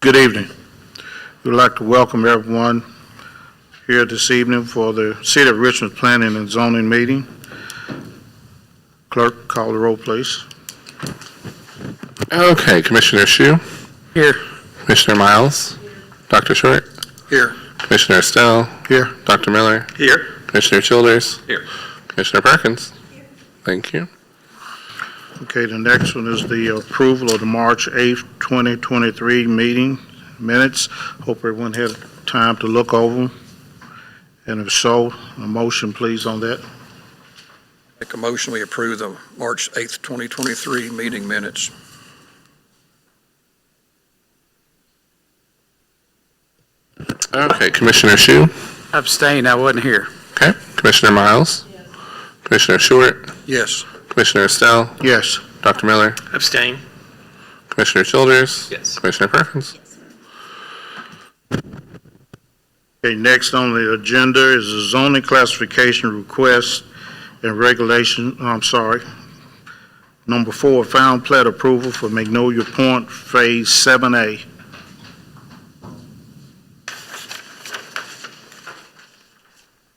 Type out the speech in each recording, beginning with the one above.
Good evening. We'd like to welcome everyone here this evening for the City of Richmond Planning and Zoning meeting. Clerk, call the roll, please. Okay, Commissioner Shu. Here. Commissioner Miles. Dr. Short. Here. Commissioner Estelle. Here. Dr. Miller. Here. Commissioner Childers. Here. Commissioner Perkins. Thank you. Okay, the next one is the approval of the March 8th, 2023 meeting minutes. Hope everyone had time to look over them. And if so, a motion please on that. Make a motion, we approve the March 8th, 2023 meeting minutes. Okay, Commissioner Shu. Abstain, I wasn't here. Okay, Commissioner Miles. Yes. Commissioner Short. Yes. Commissioner Estelle. Yes. Dr. Miller. Abstain. Commissioner Childers. Yes. Commissioner Perkins. Okay, next on the agenda is the zoning classification request and regulation, Number 4, final plat approval for Magnolia Point Phase 7A.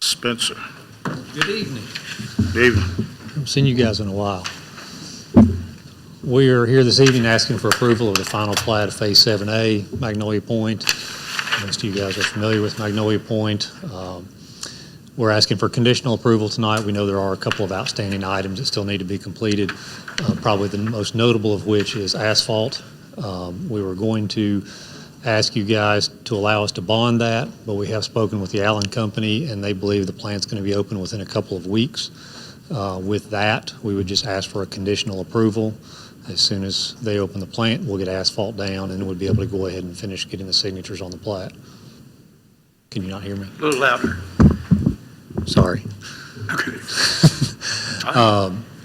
Spencer. Good evening. Good evening. Haven't seen you guys in a while. We are here this evening asking for approval of the final plat of Phase 7A, Magnolia Point. Most of you guys are familiar with Magnolia Point. We're asking for conditional approval tonight. We know there are a couple of outstanding items that still need to be completed, probably the most notable of which is asphalt. We were going to ask you guys to allow us to bond that, but we have spoken with the Allen Company, and they believe the plant's going to be open within a couple of weeks. With that, we would just ask for a conditional approval. As soon as they open the plant, we'll get asphalt down, and we'll be able to go ahead and finish getting the signatures on the plat. Can you not hear me? A little louder. Sorry. Okay.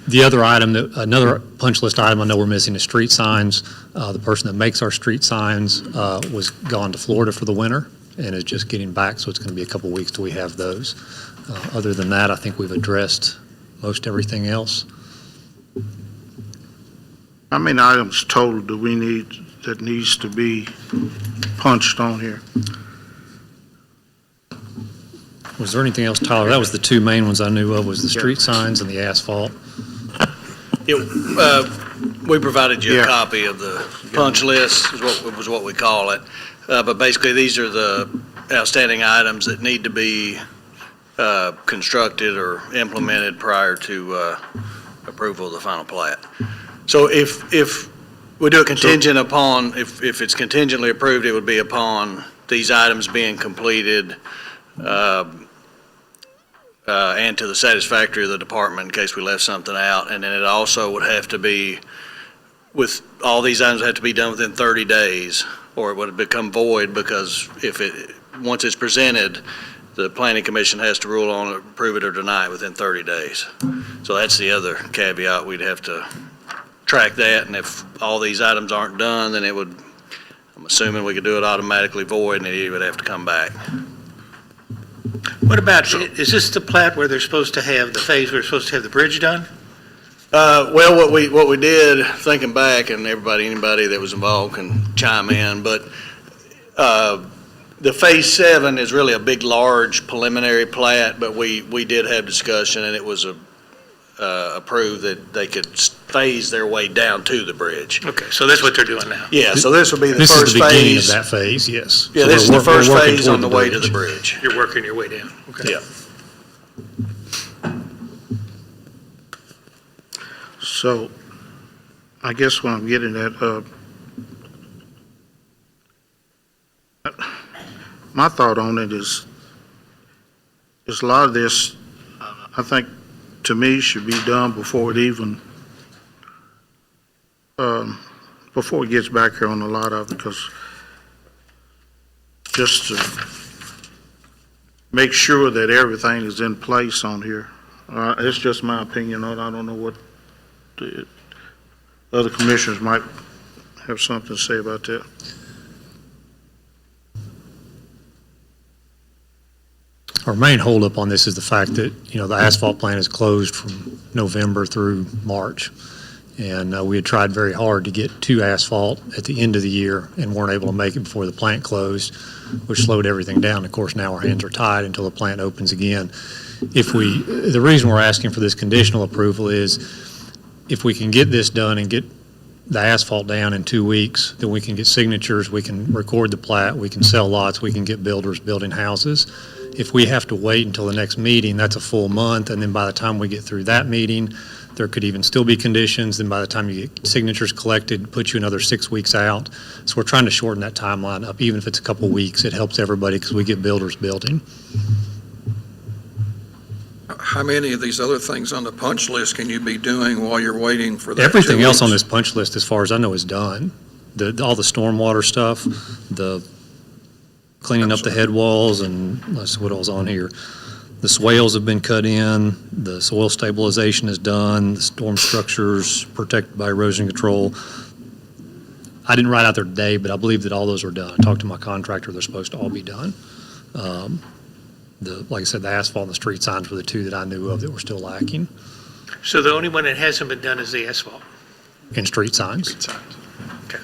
The other item, another punch list item I know we're missing is street signs. The person that makes our street signs was gone to Florida for the winter and is just getting back, so it's going to be a couple weeks till we have those. Other than that, I think we've addressed most everything else. How many items total do we need that needs to be punched on here? Was there anything else, Tyler? That was the two main ones I knew of, was the street signs and the asphalt. We provided you Yeah. a copy of the punch list, was what we call it. But basically, these are the outstanding items that need to be constructed or implemented prior to approval of the final plat. So if we do a contingent upon, if it's contingently approved, it would be upon these items being completed and to the satisfactory of the department in case we left something out. And then it also would have to be, with all these items have to be done within 30 days or it would become void, because once it's presented, the Planning Commission has to rule on it, approve it or deny it within 30 days. So that's the other caveat. We'd have to track that, and if all these items aren't done, then it would, I'm assuming we could do it automatically void and it would have to come back. What about, is this the plat where they're supposed to have, the phase where they're supposed to have the bridge done? Well, what we did, thinking back, and anybody that was involved can chime in, but the Phase 7 is really a big, large preliminary plat, but we did have discussion, and it was approved that they could phase their way down to the bridge. Okay, so that's what they're doing now. Yeah, so this will be the This first is the beginning phase. of that phase, yes. Yeah, So this is the we're first working phase toward on the way to the bridge. You're working your way down. Okay. Yeah. So, I guess what I'm getting at, my thought on it is a lot of this, I think, to me, should be done before it even, before it gets back here on a lot of it, because just to make sure that everything is in place on here. It's just my opinion on it. I don't know what the other commissioners might have something to say about that. Our main holdup on this is the fact that, the asphalt plant is closed from November through March. And we had tried very hard to get to asphalt at the end of the year and weren't able to make it before the plant closed, which slowed everything down. Of course, now our hands are tied until the plant opens again. The reason we're asking for this conditional approval is if we can get this done and get the asphalt down in 2 weeks, then we can get signatures, we can record the plat, we can sell lots, we can get builders building houses. If we have to wait until the next meeting, that's a full month, and then by the time we get through that meeting, there could even still be conditions, then by the time you get signatures collected, put you another 6 weeks out. So we're trying to shorten that timeline up, even if it's a couple weeks. It helps everybody because we get builders building. How many of these other things on the punch list can you be doing while you're waiting for that? Everything 2 else on weeks? this punch list, as far as I know, is done. All the stormwater stuff, the cleaning up the head walls, and let's see what else on here. The swales have been cut in, the soil stabilization is done, the storm structures protected by erosion control. I didn't write out there today, but I believe that all those are done. I talked to my contractor, they're supposed to all be done. Like I said, the asphalt and the street signs were the two that I knew of that were still lacking, So the only one that hasn't been done is the asphalt. and street signs. Okay.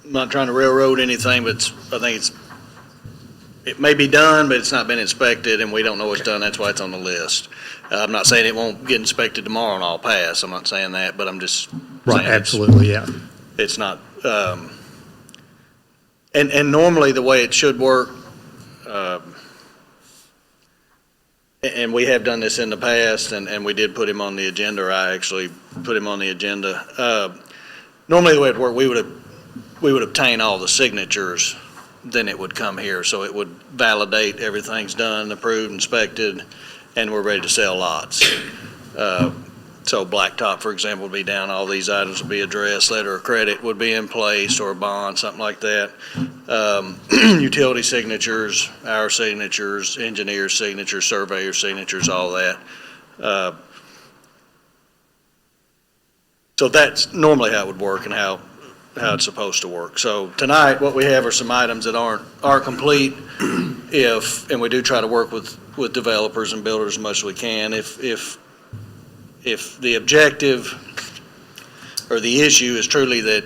I'm not trying to railroad anything, but I think it may be done, but it's not been inspected, and we don't know what's done. That's why it's on the list. I'm not saying it won't get inspected tomorrow and all pass. I'm not saying that, but I'm just Right, saying it's- absolutely, yeah. It's not, and normally the way it should work, and we have done this in the past, and we did put him on the agenda, or I actually put him on the agenda. Normally the way it worked, we would obtain all the signatures, then it would come here, so it would validate everything's done, approved, inspected, and we're ready to sell lots. So blacktop, for example, would be down, all these items would be addressed, letter of credit would be in place, or a bond, something like that. Utility signatures, our signatures, engineer signatures, surveyor signatures, all that. So that's normally how it would work and how it's supposed to work. So tonight, what we have are some items that aren't complete, and we do try to work with developers and builders as much as we can. If the objective or the issue is truly that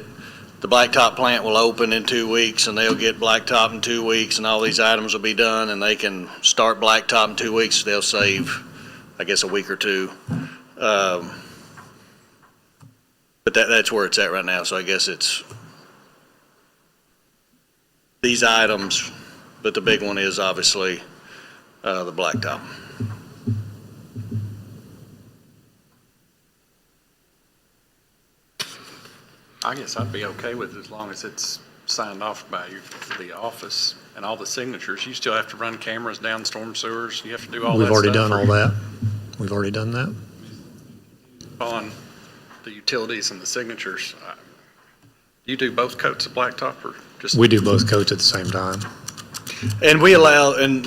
the blacktop plant will open in 2 weeks and they'll get blacktop in 2 weeks and all these items will be done and they can start blacktop in 2 weeks, they'll save, I guess, a week or two. But that's where it's at right now. So I guess it's these items, but the big one is obviously the blacktop. I guess I'd be okay with it as long as it's signed off by the office and all the signatures. You still have to run cameras down storm sewers. You have to do all that We've stuff. already done all that. We've already done that. On the utilities and the signatures. You do both coats of blacktop or just? We do both coats at the same time. And we allow, and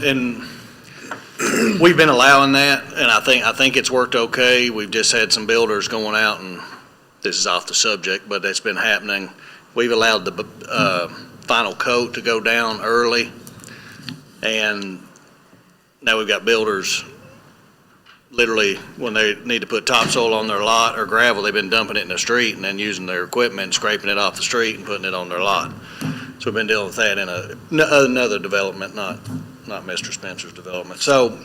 we've been allowing that, and I think it's worked okay. We've just had some builders going out, and this is off the subject, but it's been happening. We've allowed the final coat to go down early, and now we've got builders, literally, when they need to put topsoil on their lot or gravel, they've been dumping it in the street and then using their equipment and scraping it off the street and putting it on their lot. So we've been dealing with that in another development, not Mr. Spencer's development. So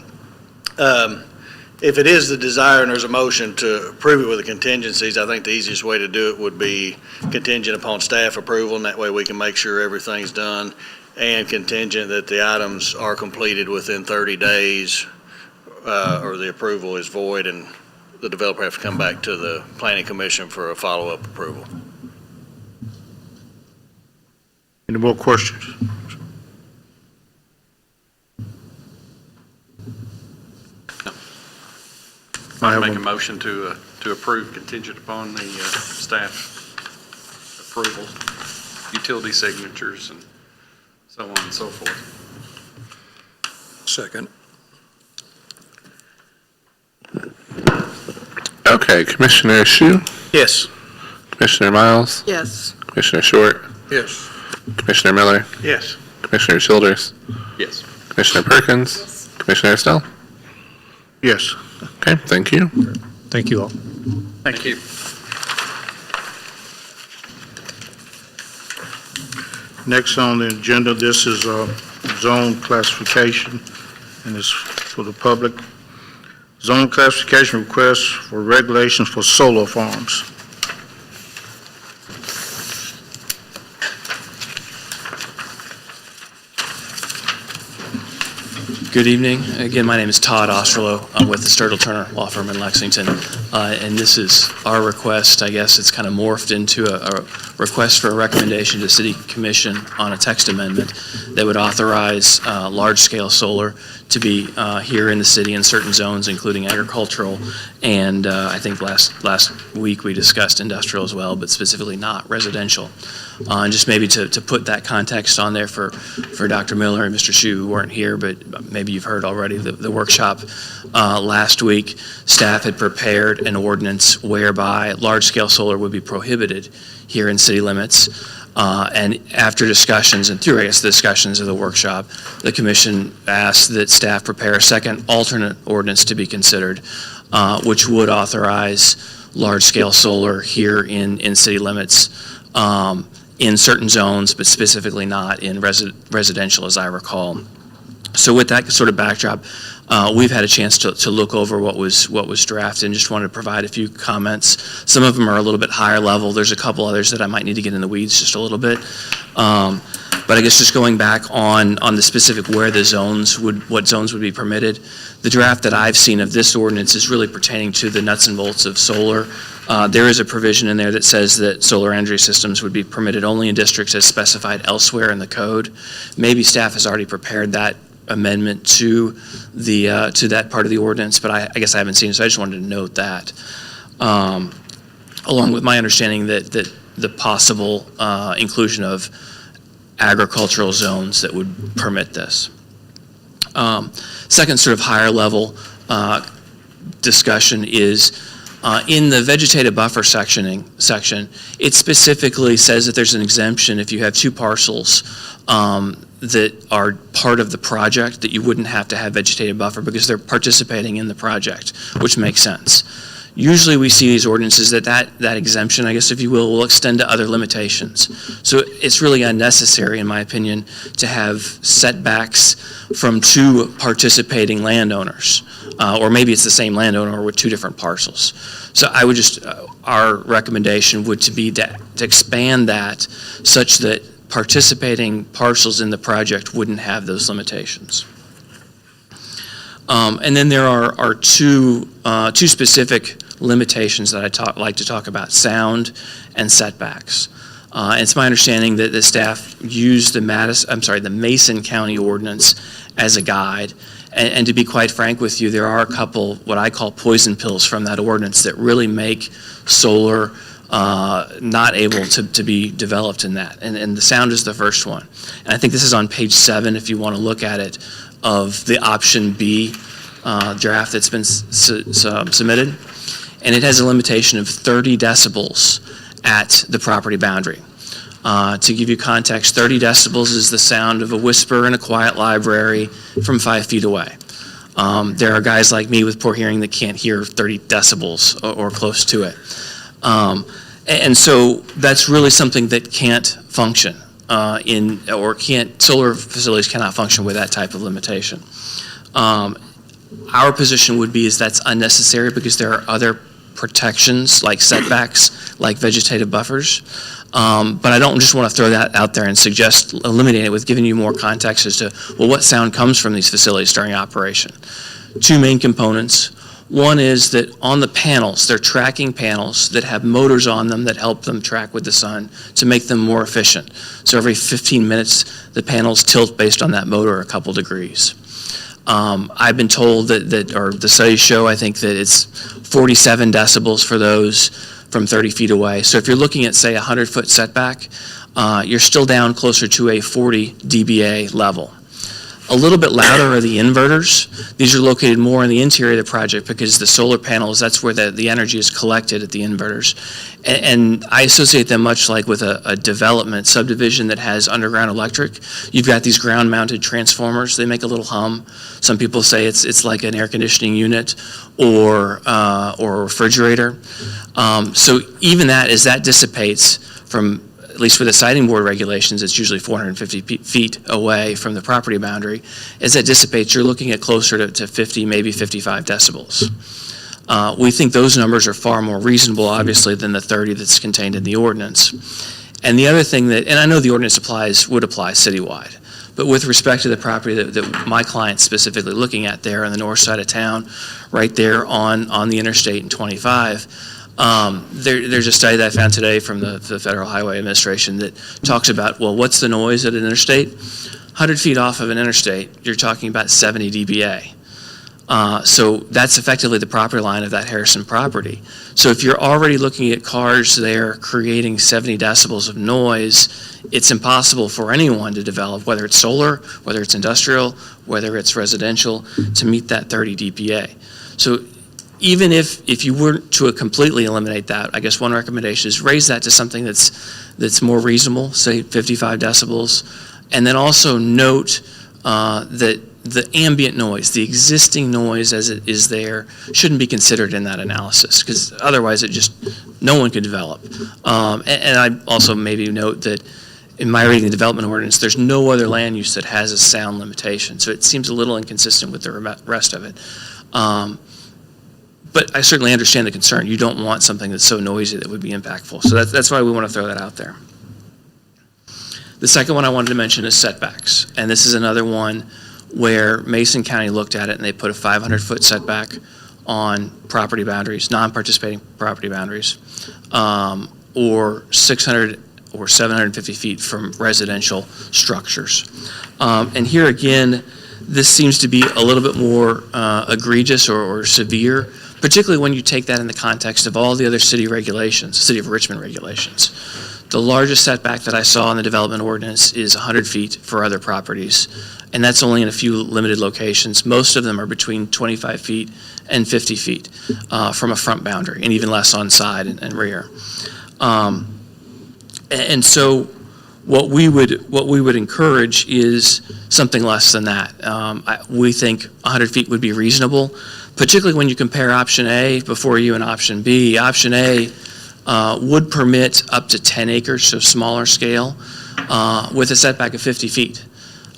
if it is the desire and there's a motion to approve it with the contingencies, I think the easiest way to do it would be contingent upon staff approval, and that way we can make sure everything's done, and contingent that the items are completed within 30 days, or the approval is void and the developer has to come back to the planning commission for a follow-up approval. Any more questions? I make a motion to approve contingent upon the staff approval, utility signatures, and so on and so forth. Second. Okay, Commissioner Shu, Yes. Commissioner Miles, Yes. Commissioner Short, Yes. Commissioner Miller, Yes. Commissioner Childers, Yes. Commissioner Perkins, Commissioner Estelle. Yes. Okay, thank you. Thank you all. Thank you. Next on the agenda, this is zone classification, and it's for the public. Zone classification request for regulations for solar farms. Good evening. Again, my name is Todd Osterloh. I'm with the Sturgill Turner Law Firm in Lexington. And this is our request. I guess it's kind of morphed into a request for a recommendation to City Commission on a text amendment that would authorize large-scale solar to be here in the city in certain zones, including agricultural. And I think last week we discussed industrial as well, but specifically not residential. And just maybe to put that context on there for Dr. Miller and Mr. Hsu, who weren't here, but maybe you've heard already the workshop last week, staff had prepared an ordinance whereby large-scale solar would be prohibited here in city limits. And after discussions, and through, I guess, the discussions of the workshop, the commission asked that staff prepare a second alternate ordinance to be considered, which would authorize large-scale solar here in city limits in certain zones, but specifically not in residential, as I recall. So with that sort of backdrop, we've had a chance to look over what was drafted and just wanted to provide a few comments. Some of them are a little bit higher level. There's a couple others that I might need to get in the weeds just a little bit. But I guess just going back on the specific where the what zones would be permitted, the draft that I've seen of this ordinance is really pertaining to the nuts and bolts of solar. There is a provision in there that says that solar energy systems would be permitted only in districts as specified elsewhere in the code. Maybe staff has already prepared that amendment to that part of the ordinance, but I guess I haven't seen it, so I just wanted to note that. Along with my understanding that the possible inclusion of agricultural zones that would permit this. Second sort of higher level discussion is in the vegetative buffer section, it specifically says that there's an exemption if you have two parcels that are part of the project that you wouldn't have to have vegetative buffer because they're participating in the project, which makes sense. Usually we see these ordinances that exemption, I guess if you will extend to other limitations. So it's really unnecessary, in my opinion, to have setbacks from two participating landowners. Or maybe it's the same landowner with two different parcels. So I would our recommendation would be to expand that such that participating parcels in the project wouldn't have those limitations. And then there are two specific limitations that I like to talk about: sound and setbacks. And it's my understanding that the staff used the Mason County ordinance as a guide. And to be quite frank with you, there are a couple what I call poison pills from that ordinance that really make solar not able to be developed in that. And the sound is the first one. And I think this is on page 7, if you want to look at it, of the option B draft that's been submitted. And it has a limitation of 30 decibels at the property boundary. To give you context, 30 decibels is the sound of a whisper in a quiet library from 5 feet away. There are guys like me with poor hearing that can't hear 30 decibels or close to it. And so that's really something that can't function solar facilities cannot function with that type of limitation. Our position would be is that's unnecessary because there are other protections like setbacks, like vegetative buffers. But I don't just want to throw that out there and suggest eliminating it with giving you more context as to, well, what sound comes from these facilities during operation. Two main components. One is that on the panels, they're tracking panels that have motors on them that help them track with the sun to make them more efficient. So every 15 minutes, the panels tilt based on that motor a couple degrees. I've been told or the studies show, I think that it's 47 decibels for those from 30 feet away. So if you're looking at, say, a 100-foot setback, you're still down closer to a 40 dBA level. A little bit louder are the inverters. These are located more in the interior of the project because the solar panels, that's where the energy is collected at the inverters. And I associate them much like with a development subdivision that has underground electric. You've got these ground-mounted transformers. They make a little hum. Some people say it's like an air conditioning unit or a refrigerator. So even that, as that dissipates from, at least for the siting board regulations, it's usually 450 feet away from the property boundary. As that dissipates, you're looking at closer to 50, maybe 55 decibels. We think those numbers are far more reasonable, obviously, than the 30 that's contained in the ordinance. And the other thing that, and I know the ordinance would apply citywide, but with respect to the property that my client's specifically looking at there on the north side of town, right there on the interstate in 25, there's a study that I found today from the Federal Highway Administration that talks about, well, what's the noise at an interstate? 100 feet off of an interstate, you're talking about 70 dBA. So that's effectively the property line of that Harrison property. So if you're already looking at cars there creating 70 decibels of noise, it's impossible for anyone to develop, whether it's solar, whether it's industrial, whether it's residential, to meet that 30 dBA. So even if you were to completely eliminate that, I guess one recommendation is raise that to something that's more reasonable, say 55 decibels, and then also note that the ambient noise, the existing noise as it is there, shouldn't be considered in that analysis, because otherwise no one could develop. And I also maybe note that in my reading the development ordinance, there's no other land use that has a sound limitation, so it seems a little inconsistent with the rest of it. But I certainly understand the concern. You don't want something that's so noisy that would be impactful. So that's why we want to throw that out there. The second one I wanted to mention is setbacks. And this is another one where Mason County looked at it and they put a 500-foot setback on property boundaries, non-participating property boundaries, or 600 or 750 feet from residential structures. And here again, this seems to be a little bit more egregious or severe, particularly when you take that in the context of all the other city regulations, City of Richmond regulations. The largest setback that I saw in the development ordinance is 100 feet for other properties, and that's only in a few limited locations. Most of them are between 25 feet and 50 feet from a front boundary, and even less on side and rear. And so what we would encourage is something less than that. We think 100 feet would be reasonable, particularly when you compare option A before you and option B. Option A would permit up to 10 acres, so smaller scale, with a setback of 50 feet.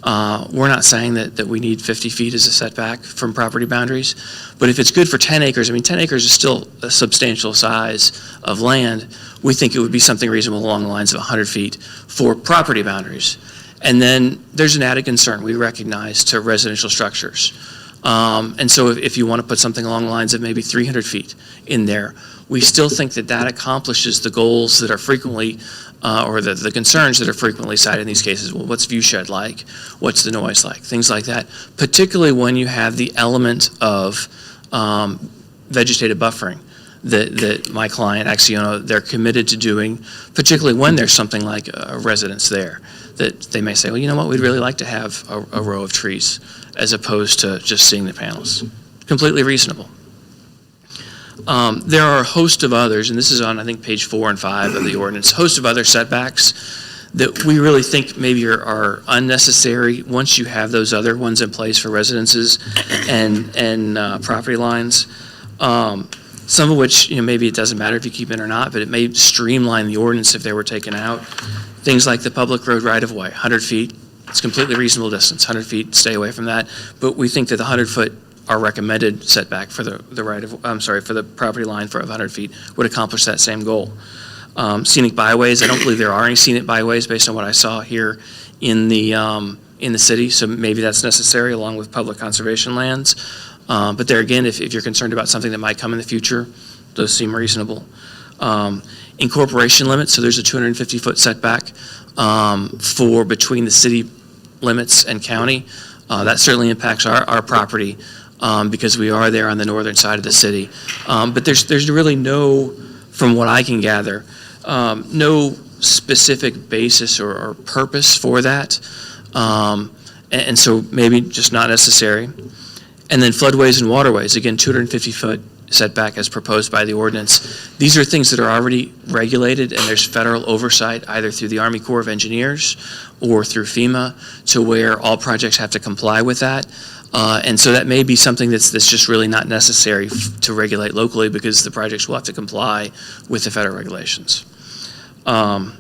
We're not saying that we need 50 feet as a setback from property boundaries, but if it's good for 10 acres, I mean, 10 acres is still a substantial size of land. We think it would be something reasonable along the lines of 100 feet for property boundaries. And then there's an added concern we recognize to residential structures. And so if you want to put something along the lines of maybe 300 feet in there, we still think that accomplishes the goals that are frequently, or the concerns that are frequently cited in these cases. Well, what's view shed like? What's the noise like? Things like that, particularly when you have the element of vegetative buffering that my client, Acciona, they're committed to doing, particularly when there's something like a residence there, that they may say, well, you know what, we'd really like to have a row of trees as opposed to just seeing the panels. Completely reasonable. There are a host of others, and this is on, I think, page 4 and 5 of the ordinance, host of other setbacks that we really think maybe are unnecessary once you have those other ones in place for residences and property lines. Some of which, maybe it doesn't matter if you keep in or not, but it may streamline the ordinance if they were taken out. Things like the public road right-of-way, 100 feet, it's completely reasonable distance, 100 feet, stay away from that. But we think that the 100-foot, our recommended setback for for the property line for 100 feet would accomplish that same goal. Scenic byways, I don't believe there are any scenic byways based on what I saw here in the city, so maybe that's necessary along with public conservation lands. But there again, if you're concerned about something that might come in the future, those seem reasonable. Incorporation limits, so there's a 250-foot setback for between the city limits and county. That certainly impacts our property because we are there on the northern side of the city. But there's really no, from what I can gather, no specific basis or purpose for that. and so maybe just not necessary. And then floodways and waterways, again, 250-foot setback as proposed by the ordinance. These are things that are already regulated, and there's federal oversight either through the Army Corps of Engineers or through FEMA, to where all projects have to comply with that. And so that may be something that's just really not necessary to regulate locally, because the projects will have to comply with the federal regulations. So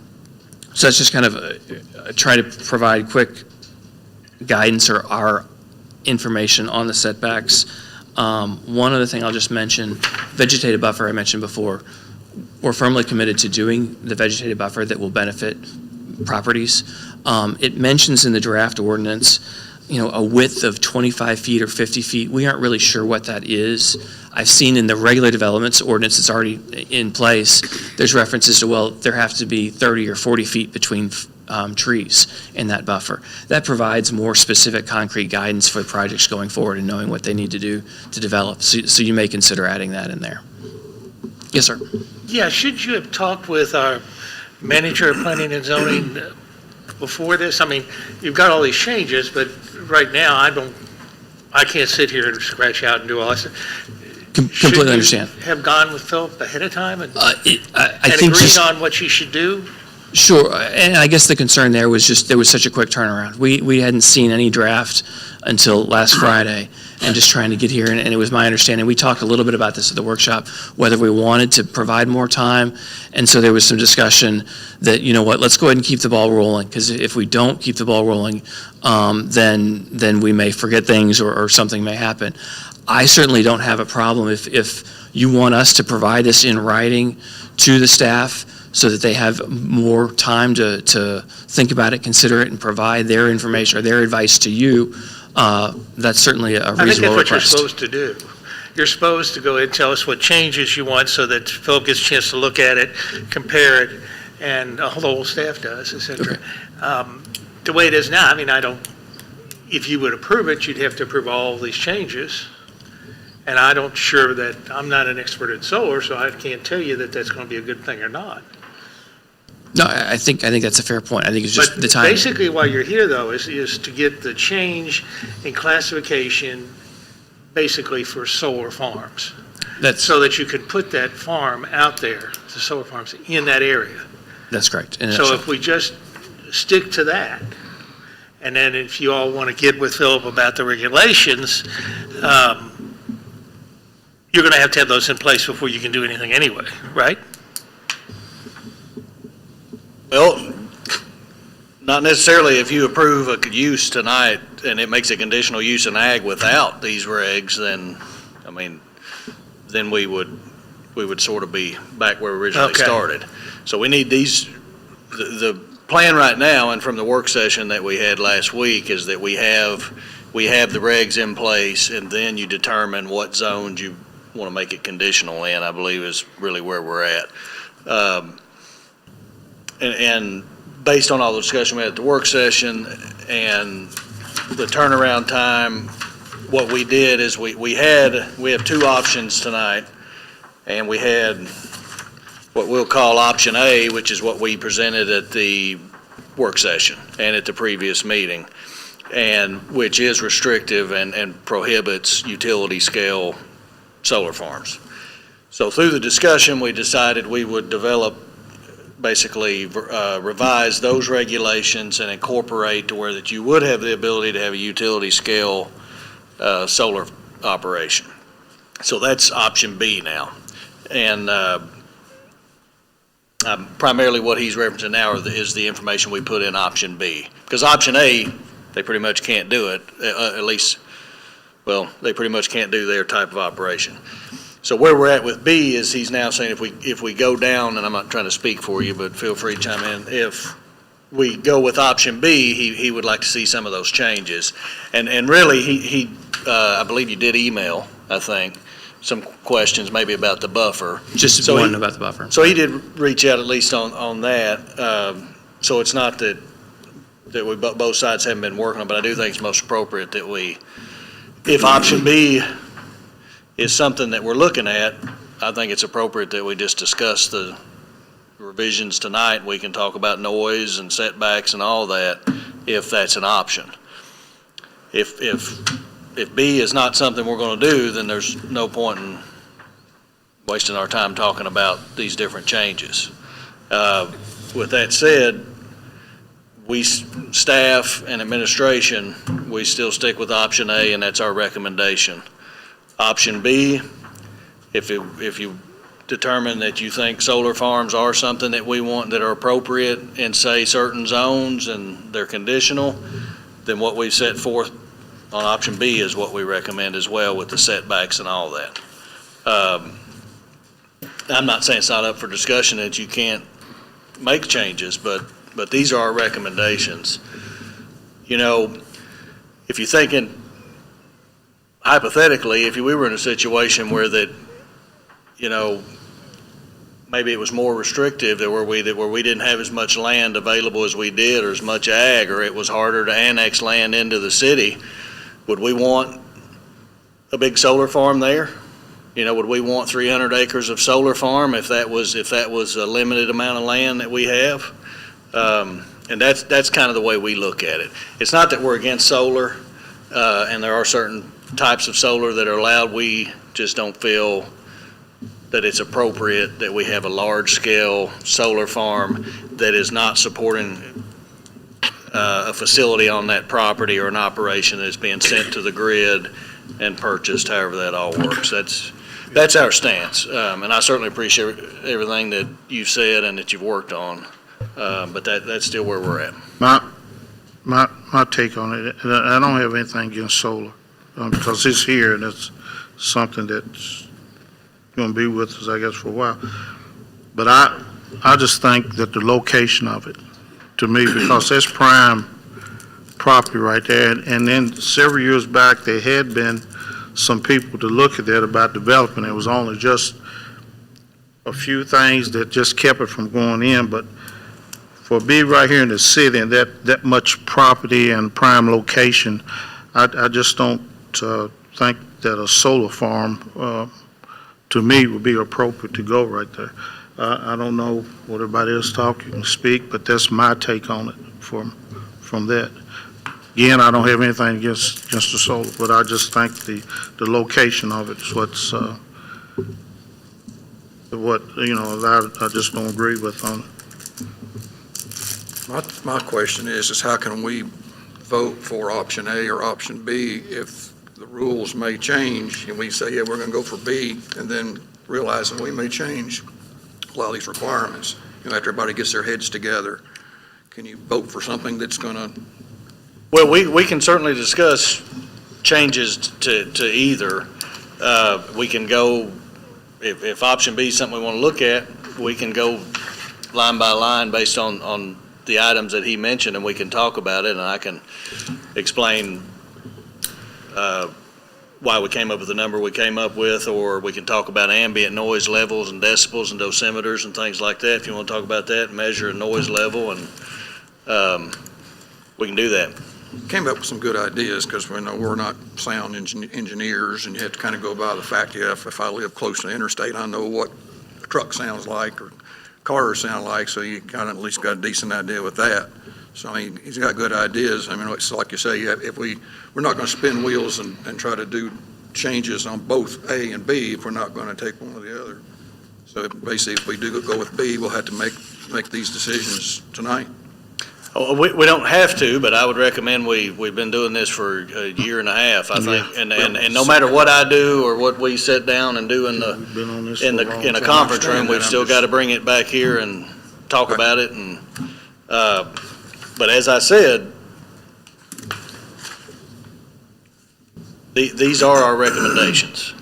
that's just kind of try to provide quick guidance or our information on the setbacks. One other thing I'll just mention, vegetative buffer I mentioned before. We're firmly committed to doing the vegetative buffer that will benefit properties. It mentions in the draft ordinance, a width of 25 feet or 50 feet. We aren't really sure what that is. I've seen in the regular developments ordinance that's already in place, there's references to, well, there have to be 30 or 40 feet between trees in that buffer. That provides more specific concrete guidance for projects going forward and knowing what they need to do to develop. So you may consider adding that in there. Yes, sir. Yeah, should you have talked with our manager of planning and zoning before this? I mean, you've got all these changes, but right now, I can't sit here and scratch out and do all this. Completely understand. Should you have gone with Philip ahead of time and I and think agreed on what you should do? Sure, and I guess the concern there was just there was such a quick turnaround. We hadn't seen any draft until last Friday, and just trying to get here, and it was my understanding, we talked a little bit about this at the workshop, whether we wanted to provide more time, and so there was some discussion that, let's go ahead and keep the ball rolling, because if we don't keep the ball rolling, then we may forget things or something may happen. I certainly don't have a problem if you want us to provide this in writing to the staff, so that they have more time to think about it, consider it, and provide their information or their advice to you. That's certainly a reasonable request. I think that's what you're supposed to do. You're supposed to go ahead and tell us what changes you want, so that Philip gets a chance to look at it, compare it, and the whole staff does, et cetera. The way it is now, if you would approve it, you'd have to approve all these changes. And I'm not an expert in solar, so I can't tell you that that's going to be a good thing or not. No, I think that's a fair point. I think it's just the time. Basically, why you're here, though, is to get the change in classification, basically for solar farms, so that you could put that farm out there, the solar farms, in that area. That's correct. So if we just stick to that, and then if you all want to get with Philip about the regulations, you're going to have those in place before you can do anything anyway, right? Well, not necessarily. If you approve a use tonight and it makes a conditional use in ag without these regs, then we would sort of be back where we originally started. So we need these, the plan right now, and from the work session that we had last week, is that we have the regs in place, and then you determine what zones you want to make it conditional in, I believe is really where we're at. And based on all the discussion we had at the work session and the turnaround time, what we did is we have two options tonight, and we had what we'll call option A, which is what we presented at the work session and at the previous meeting, and which is restrictive and prohibits utility scale solar farms. So through the discussion, we decided we would basically revise those regulations and incorporate to where that you would have the ability to have a utility scale solar operation. So that's option B now. And primarily what he's referencing now is the information we put in option B. Because option A, they pretty much can't do it, they pretty much can't do their type of operation. So where we're at with B is he's now saying if we go down, and I'm not trying to speak for you, but feel free to chime in, if we go with option B, he would like to see some of those changes. And really, he I believe you did email, I think, some questions maybe about the buffer. Just one about the buffer. So he did reach out at least on that. So it's not that we both sides haven't been working on, but I do think it's most appropriate that if option B is something that we're looking at, I think it's appropriate that we just discuss the revisions tonight. We can talk about noise and setbacks and all that if that's an option. If B is not something we're going to do, then there's no point in wasting our time talking about these different changes. With that said, staff and administration, we still stick with option A, and that's our recommendation. Option B, if you determine that you think solar farms are something that we want, that are appropriate in, say, certain zones and they're conditional, then what we've set forth on option B is what we recommend as well, with the setbacks and all that. I'm not saying it's not up for discussion that you can't make changes, but these are our recommendations. You know, if you're thinking hypothetically, if we were in a situation where that, you know, maybe it was more restrictive, where we didn't have as much land available as we did, or as much ag, or it was harder to annex land into the city, would we want a big solar farm there? You know, would we want 300 acres of solar farm if that was a limited amount of land that we have? And that's kind of the way we look at it. It's not that we're against solar, and there are certain types of solar that are allowed. We just don't feel that it's appropriate that we have a large-scale solar farm that is not supporting a facility on that property, or an operation that's being sent to the grid and purchased, however that all works. That's our stance, and I certainly appreciate everything that you've said and that you've worked on, but that's still where we're at. My take on it, and I don't have anything against solar, because it's here, and it's something that's going to be with us, I guess, for a while. But I just think that the location of it, to me, because that's prime property right there, and then several years back, there had been some people to look at that about development. It was only just a few things that just kept it from going in, but for being right here in the city and that much property and prime location, I just don't think that a solar farm, to me, would be appropriate to go right there. I don't know what everybody else speak, but that's my take on it from that. Again, I don't have anything against the solar, but I just think the location of it is what's I just don't agree with on it. My question is how can we vote for option A or option B if the rules may change and we say, yeah, we're going to go for B, and then realizing we may change a lot of these requirements, after everybody gets their heads together? Can you vote for something that's going to? Well, we can certainly discuss changes to either. We can go, if option B is something we want to look at, we can go line by line based on the items that he mentioned, and we can talk about it, and I can explain why we came up with the number we came up with, or we can talk about ambient noise levels and decibels and dosimeters and things like that. If you want to talk about that, measure a noise level, and we can do that. Came up with some good ideas, because we know we're not sound engineers, and you have to kind of go by the fact, if I live close to the interstate, I know what a truck sounds like or cars sound like, so you kind of at least got a decent idea with that. So, I mean, he's got good ideas. I mean, it's like you say, if we're not going to spin wheels and try to do changes on both A and B if we're not going to take one or the other. So basically, if we do go with B, we'll have to make these decisions tonight. Oh, we don't have to, but I would recommend we've been doing this for a year and a half, I think, and no matter what I do or what we sit down and do in Been on this for a long a time. conference room, we've I'm still just- got to bring it back here and talk Right. about it. And but as I said, these are our recommendations.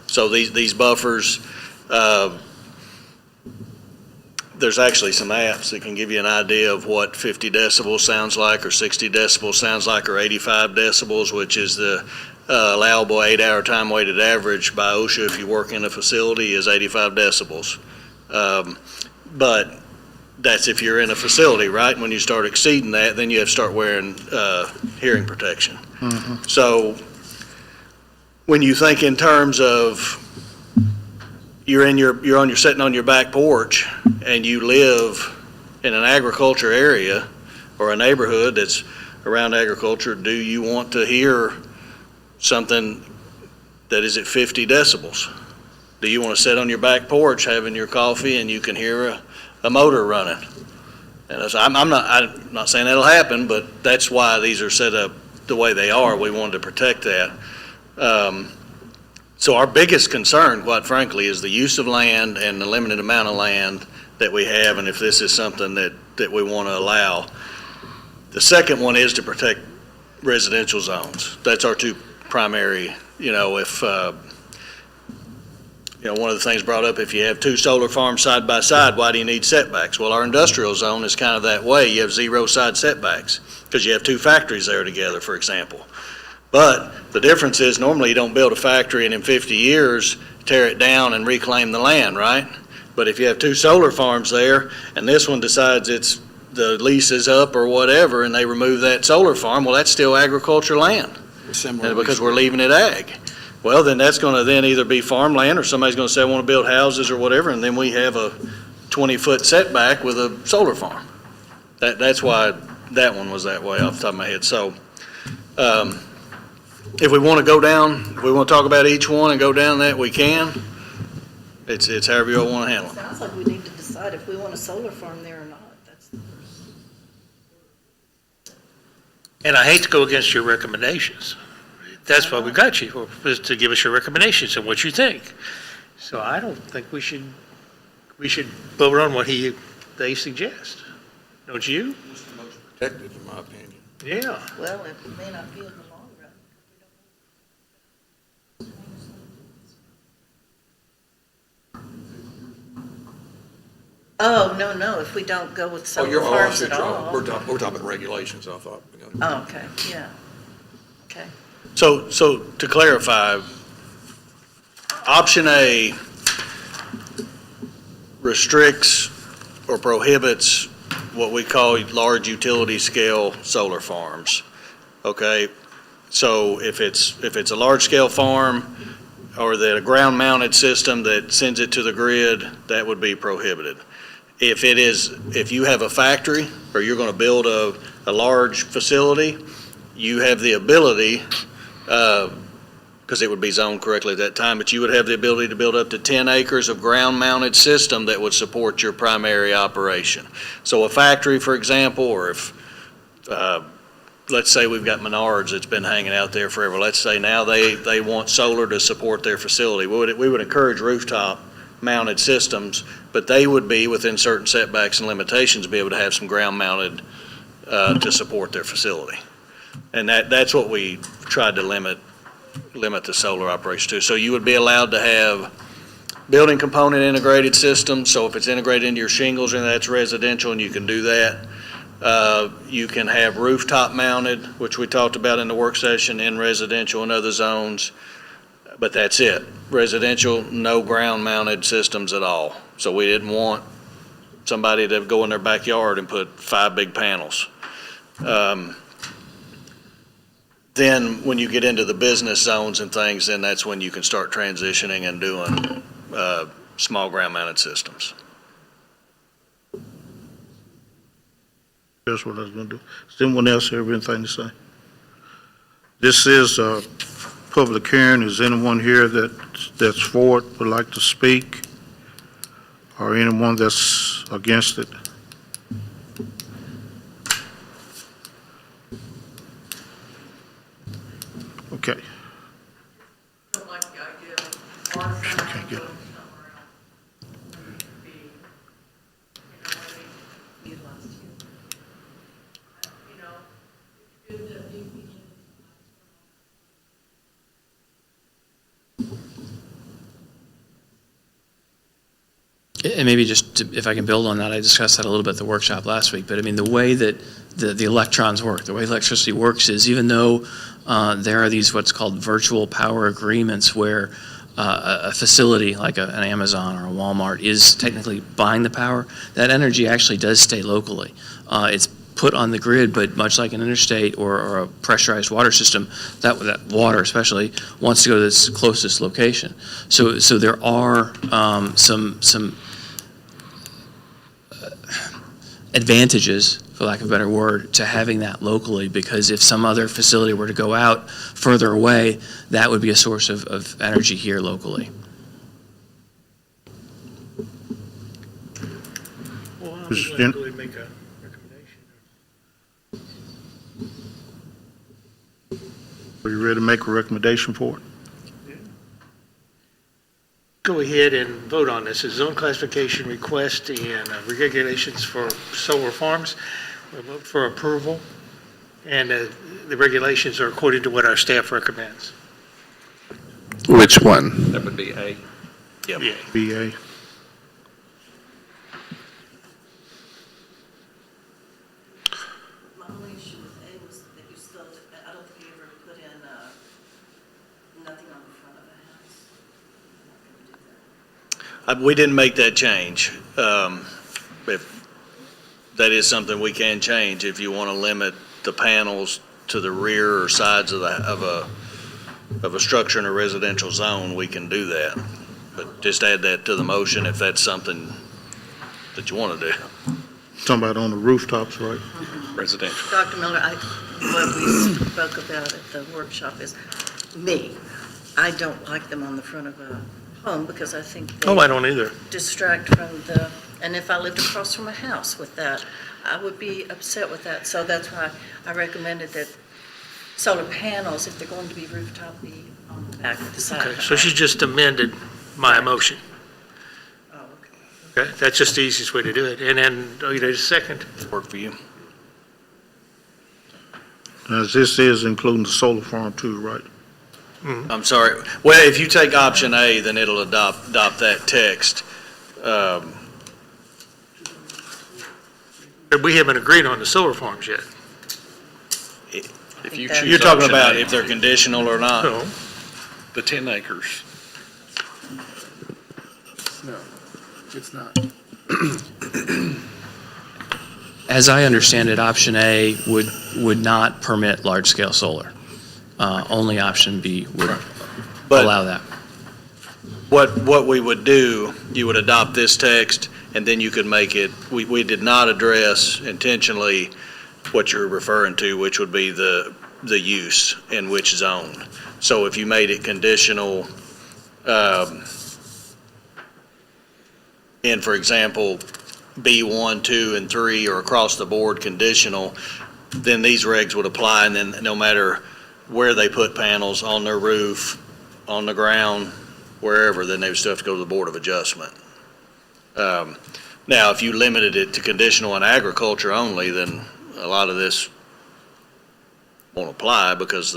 So these buffers. There's actually some apps that can give you an idea of what 50 decibels sounds like, or 60 decibels sounds like, or 85 decibels, which is the allowable 8-hour time-weighted average by OSHA if you work in a facility is 85 decibels. But that's if you're in a facility, right? When you start exceeding that, then you have to start wearing hearing protection. Mhm. So when you think in terms of you're sitting on your back porch and you live in an agriculture area or a neighborhood that's around agriculture, do you want to hear something that is at 50 decibels? Do you want to sit on your back porch having your coffee and you can hear a motor running? And I'm not saying that'll happen, but that's why these are set up the way they are. We wanted to protect that. So our biggest concern, quite frankly, is the use of land and the limited amount of land that we have, and if this is something that we want to allow. The second one is to protect residential zones. That's our two primary, if, one of the things brought up, if you have two solar farms side by side, why do you need setbacks? Well, our industrial zone is kind of that way. You have 0 side setbacks because you have two factories there together, for example. But the difference is normally you don't build a factory and in 50 years tear it down and reclaim the land, right? But if you have two solar farms there and this one decides the lease is up or whatever and they remove that solar farm, well, that's still agriculture land because we're leaving it ag. Well, then that's going to then either be farmland or somebody's going to say, I want to build houses or whatever, and then we have a 20-foot setback with a solar farm. That's why that one was that way off the top of my head. So if we want to go down, if we want to talk about each one and go down that, we can. It's however you all want to handle it. Sounds like we need to decide if we want a solar farm there or not. That's the first. And I hate to go against your recommendations. That's what we got you for, is to give us your recommendations and what you think. So I don't think we should vote on what they suggest. Don't you? It's the most protected, in my opinion. Yeah. Well, it may not be in the long run. Oh, no, if we don't go with solar farms at all. We're talking about regulations, I thought. Oh, okay, yeah. Okay. So to clarify, option A restricts or prohibits what we call large utility scale solar farms. Okay, so if it's a large scale farm or that a ground mounted system that sends it to the grid, that would be prohibited. If you have a factory or you're going to build a large facility, you have the ability, because it would be zoned correctly at that time, but you would have the ability to build up to 10 acres of ground-mounted system that would support your primary operation. So a factory, for example, or if, let's say we've got Menards that's been hanging out there forever. Let's say now they want solar to support their facility. We would encourage rooftop-mounted systems, but they would be within certain setbacks and limitations, be able to have some ground-mounted to support their facility. And that's what we tried to limit the solar operation to. So you would be allowed to have building component integrated systems. So if it's integrated into your shingles, and that's residential, and you can do that. You can have rooftop mounted, which we talked about in the work session, in residential and other zones. But that's it. Residential, no ground mounted systems at all. So we didn't want somebody to go in their backyard and put 5 big panels. Then when you get into the business zones and things, then that's when you can start transitioning and doing small ground-mounted systems. That's what I was going to do. Does anyone else have anything to say? This is a public hearing. Is anyone here that's for it, would like to speak? Or anyone that's against it? Okay. Don't like the idea of waterfront Can't get it. somewhere else. Be, what they utilized here. Do the DPG. And maybe if I can build on that, I discussed that a little bit at the workshop last week, but I mean, the way that the electrons work, the way electricity works is even though there are these what's called virtual power agreements where a facility like an Amazon or a Walmart is technically buying the power, that energy actually does stay locally. It's put on the grid, but much like an interstate or a pressurized water system, that water especially wants to go to its closest location. So there are some advantages, for lack of a better word, to having that locally, because if some other facility were to go out further away, that would be a source of energy here locally. Well, I'm Mr. going Jen- to go ahead and make a recommendation. Are you ready to make a recommendation for it? Go ahead and vote on this. A zone classification request and regulations for solar farms. We'll vote for approval, and the regulations are according to what our staff recommends. Which one? That would be A. Yeah. BA? My only issue with A was that you still, I don't think you ever put in, nothing on the front of the house. I'm not gonna do that. We didn't make that change. If that is something we can change, if you want to limit the panels to the rear or sides of a structure in a residential zone, we can do that. But just add that to the motion if that's something that you want to do. Talking about on the rooftops, right? Residential. Dr. Miller, what we spoke about at the workshop is, I don't like them on the front of a home because I think Oh, I they don't either. distract from and if I lived across from a house with that, I would be upset with that. So that's why I recommended that solar panels, if they're going to be rooftop, be on the back of the side. Okay, so she just amended my motion. Oh, okay. Okay, that's just the easiest way to do it. And then, you need a second. Work for you? As this is including the solar farm too, right? I'm sorry. Well, if you take option A, then it'll adopt that text. But we haven't agreed on the solar farms yet. If you You're choose You're talking option about A, if they're conditional or not? No. the 10 acres. No, it's not. As I understand it, option A would not permit large-scale solar. Only option B would But allow that. what we would do, you would adopt this text, and then you could make it, we did not address intentionally what you're referring to, which would be the use in which zone. So if you made it conditional, in, for example, B1, 2, and 3 are across the board conditional, then these regs would apply, and then no matter where they put panels, on their roof, on the ground, wherever, then they would still have to go to the Board of Adjustment. Now, if you limited it to conditional and agriculture only, then a lot of this won't apply because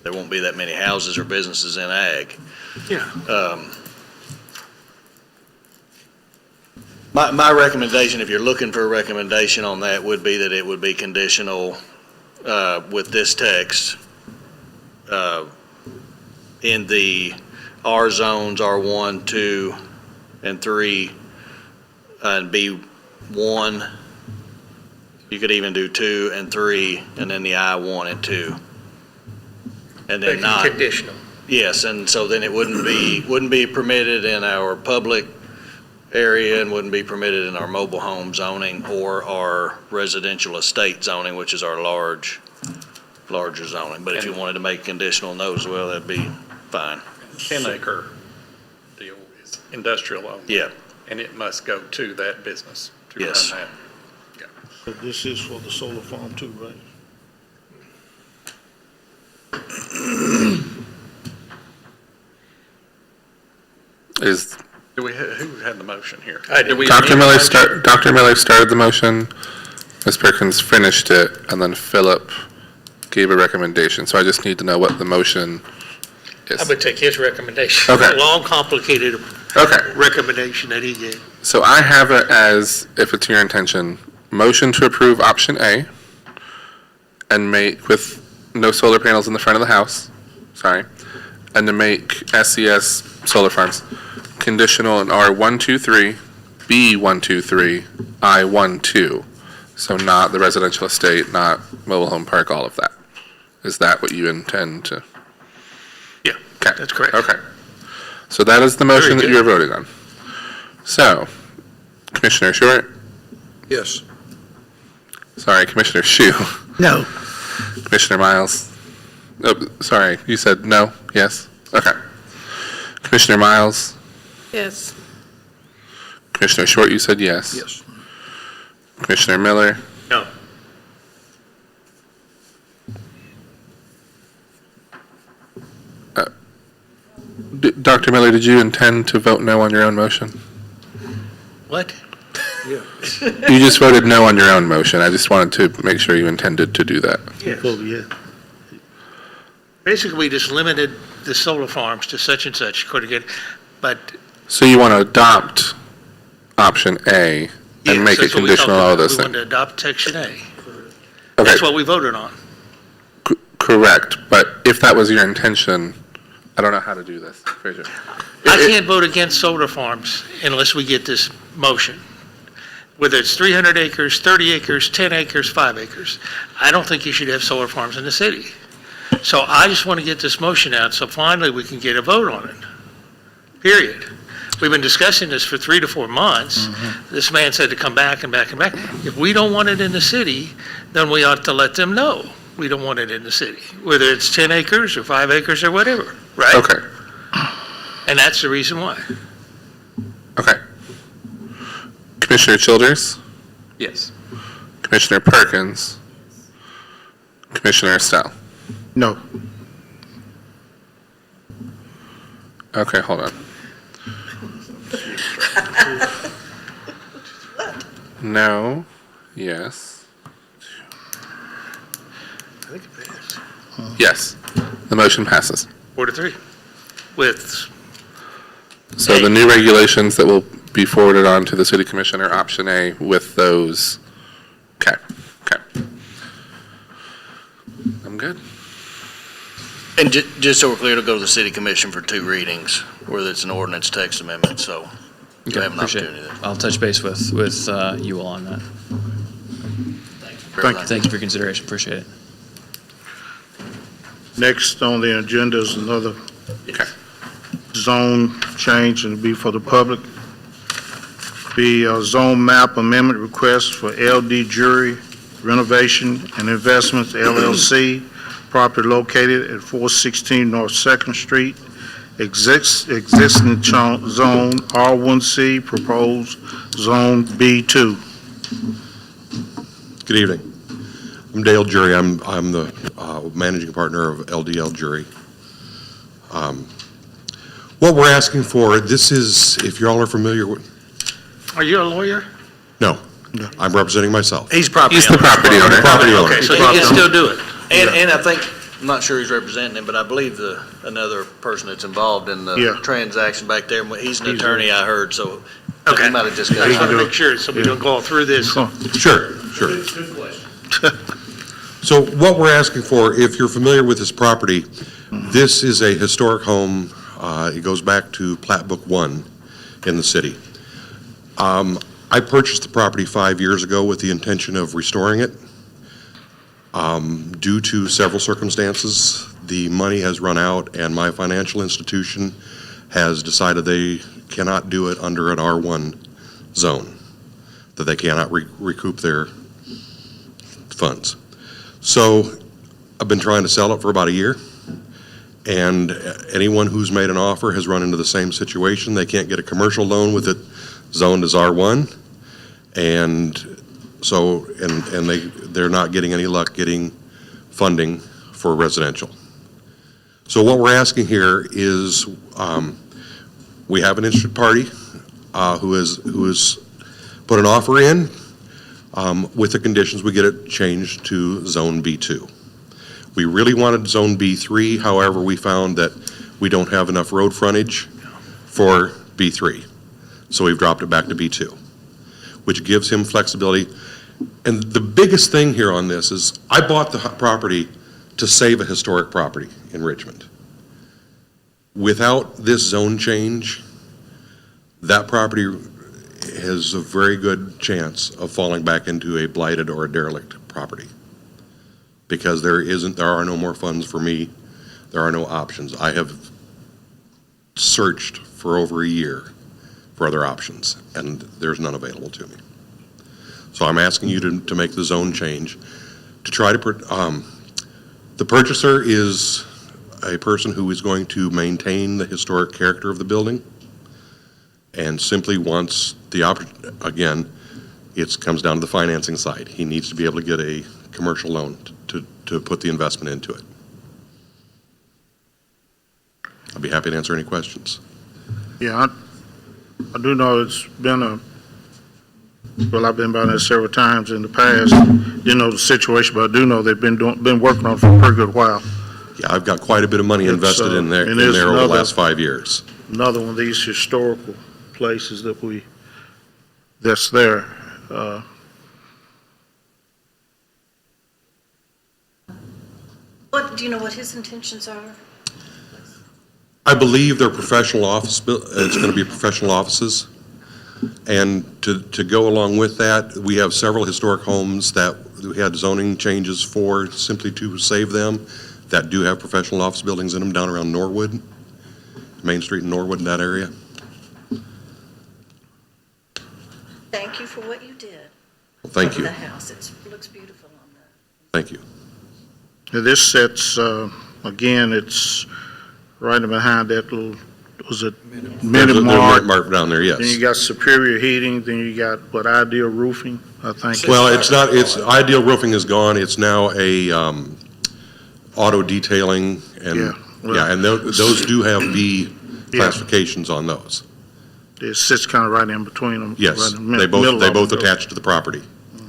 there won't be that many houses or businesses in ag. Yeah. My recommendation, if you're looking for a recommendation on that, would be that it would be conditional with this text in the R zones, R1, 2, and 3, and B1. You could even do 2 and 3, and then the I1 and 2. And then not, Conditional. yes, and so then it wouldn't be permitted in our public area and wouldn't be permitted in our mobile home zoning or our residential estate zoning, which is our larger zoning. But if you wanted to make conditional in those, well, that'd be fine. 10 acre deal is industrial only. Yeah. And it must go to that business to run Yes. that. So this is for the solar farm too, right? Is Who had the motion here? I did. Did we Dr. amend the Miller motion? Dr. Miller started the motion, Ms. Perkins finished it, and then Philip gave a recommendation. So I just need to know what the motion is. I would take his recommendation. Okay. A long, complicated Okay. recommendation that he gave. So I have it as, if it's your intention, motion to approve option A and make, with no solar panels in the front of the house, sorry, and to make SES solar farms conditional in R123, B123, I12. So not the residential estate, not mobile home park, all of that. Is that what you intend to? Yeah, Okay. that's correct. Okay. So that is the motion that good. you're voting on. So, Commissioner Short? Yes. Sorry, Commissioner Shu? No. Commissioner Miles? Oh, sorry, you said no? Yes? Okay. Commissioner Miles? Yes. Commissioner Short, you said yes? Yes. Commissioner Miller? No. Dr. Miller, did you intend to vote no on your own motion? What? You just voted no on your own motion. I just wanted to make sure you intended to do that. Yeah. Basically, we just limited the solar farms to such and such, but. So you want to adopt option A Yes, and make it that's what we talked conditional on all about. those We things? wanted to adopt section A. Okay, That's what we voted on. correct, but if that was your intention, I don't know how to do this. Fraser. I can't vote against solar farms unless we get this motion. Whether it's 300 acres, 30 acres, 10 acres, 5 acres. I don't think you should have solar farms in the city. So I just want to get this motion out, so finally we can get a vote on it. Period. We've been discussing this for 3 to 4 months. This man said to come back and back and back. If we don't want it in the city, then we ought to let them know we don't want it in the city, whether it's 10 acres or 5 acres or whatever, right? Okay, And that's the reason why. okay. Commissioner Childers? Yes. Commissioner Perkins? Commissioner Estelle? No. Okay, hold on. No, yes. I think it passed. Yes, the motion passes. 4-3 with, So the new regulations that will be forwarded on to the city commissioner, option A, with those, okay. I'm good. And just so we're clear, it'll go to the city commission for 2 readings, whether it's an ordinance, text amendment, so you'll have an Appreciate opportunity it. there. I'll touch base with you all on that. Thank you. Thank you for your consideration, appreciate it. Next on the agenda is another Okay. zone change, and it'll be for the public. Be a zone map amendment request for LD Jury Renovation and Investments LLC, property located at 416 North Second Street, existing zone R1C, proposed zone B2. Good evening. I'm Dale Jury. I'm the managing partner of LDL Jury. What we're asking for, this is, if y'all are familiar with, are you a lawyer? no, I'm representing myself. He's property He's the owner. property owner. Property owner. Okay, so he can still do it. And I think, I'm not sure he's representing him, but I believe another person that's involved in Yeah. the transaction back there, he's an attorney, I heard, so Okay. he might have just I just got. want to make sure, so we don't go through this. Sure. So what we're asking for, if you're familiar with this property, this is a historic home. It goes back to Plat Book 1 in the city. I purchased the property 5 years ago with the intention of restoring it. Due to several circumstances, the money has run out, and my financial institution has decided they cannot do it under an R1 zone, that they cannot recoup their funds. So I've been trying to sell it for about a year, and anyone who's made an offer has run into the same situation. They can't get a commercial loan with it zoned as R1, and so, and they're not getting any luck getting funding for residential. So what we're asking here is, we have an interested party who has put an offer in, with the conditions we get it changed to Zone B2. We really wanted Zone B3, however, we found that we don't have enough road frontage for B3. So we've dropped it back to B2, which gives him flexibility. And the biggest thing here on this is, I bought the property to save a historic property in Richmond. Without this zone change, that property has a very good chance of falling back into a blighted or a derelict property. Because there are no more funds for me, there are no options. I have searched for over a year for other options, and there's none available to me. So I'm asking you to make the zone change to try to, the purchaser is a person who is going to maintain the historic character of the building and simply wants again, it comes down to the financing side. He needs to be able to get a commercial loan to put the investment into it. I'll be happy to answer any questions. Yeah, I do know it's been well, I've been by there several times in the past. Didn't know the situation, but I do know they've been working on it for a pretty good while. Yeah, I've got quite a bit of money invested in there, and there's over the another- last 5 years. Another one of these historical places that's there. Do you know what his intentions are? I believe they're professional it's going to be professional offices. And to go along with that, we have several historic homes that we had zoning changes for simply to save them that do have professional office buildings in them down around Norwood, Main Street in Norwood, in that area. Thank you for what you did. Thank you. The house, it looks beautiful on that. Thank you. Now, this sets, again, it's right behind that little, was it There's Minute a Mart? mark down there, Then you yes. got Superior Heating, then you got, Ideal Roofing, I think. Well, it's Ideal Roofing is gone. It's now a auto detailing and, Yeah, well- yeah, and those do have B Yeah. classifications on those. It sits kind of right in between them. Yes, right in the they middle of both them. attach to the property.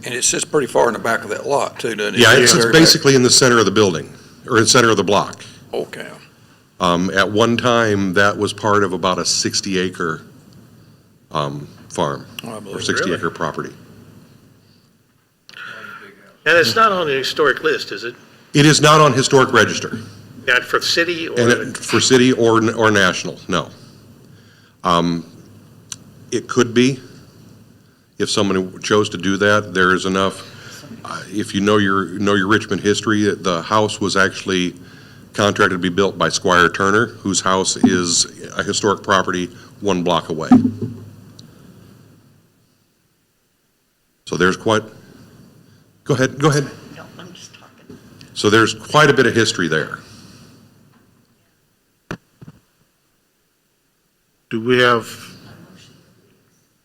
And it sits pretty far in the back of that lot too, doesn't it? Yeah, it's Very back. basically in the center of the building, or in the center of the block. Okay. At one time, that was part of about a 60-acre farm, I or believe it. 60-acre property. And it's not on the historic list, is it? It is not on historic register, Not for city or? for city or national, no. It could be, if someone chose to do that. There is enough, if you know your Richmond history, the house was actually contracted to be built by Squire Turner, whose house is a historic property 1 block away. So there's quite, go ahead. No, I'm just talking. So there's quite a bit of history there. Do we have,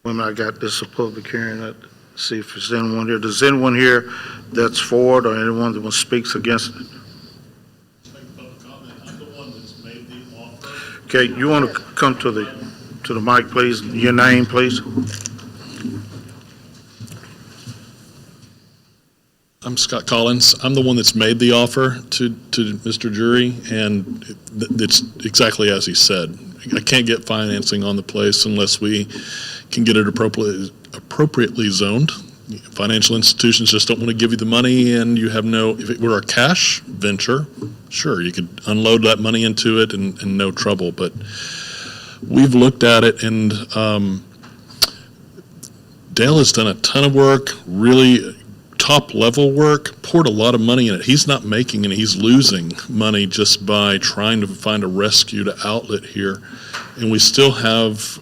when I got this a public hearing, let's see if there's anyone here. Does anyone here that's for it or anyone that speaks against it? Okay, you want to come to the mic, please? Your name, please? I'm Scott Collins. I'm the one that's made the offer to Mr. Jury, and it's exactly as he said. I can't get financing on the place unless we can get it appropriately zoned. Financial institutions just don't want to give you the money, and you have if it were a cash venture, sure, you could unload that money into it and no trouble. But we've looked at it, and Dale has done a ton of work, really top-level work, poured a lot of money in it. He's not making any, he's losing money just by trying to find a rescue to outlet here. And we still have,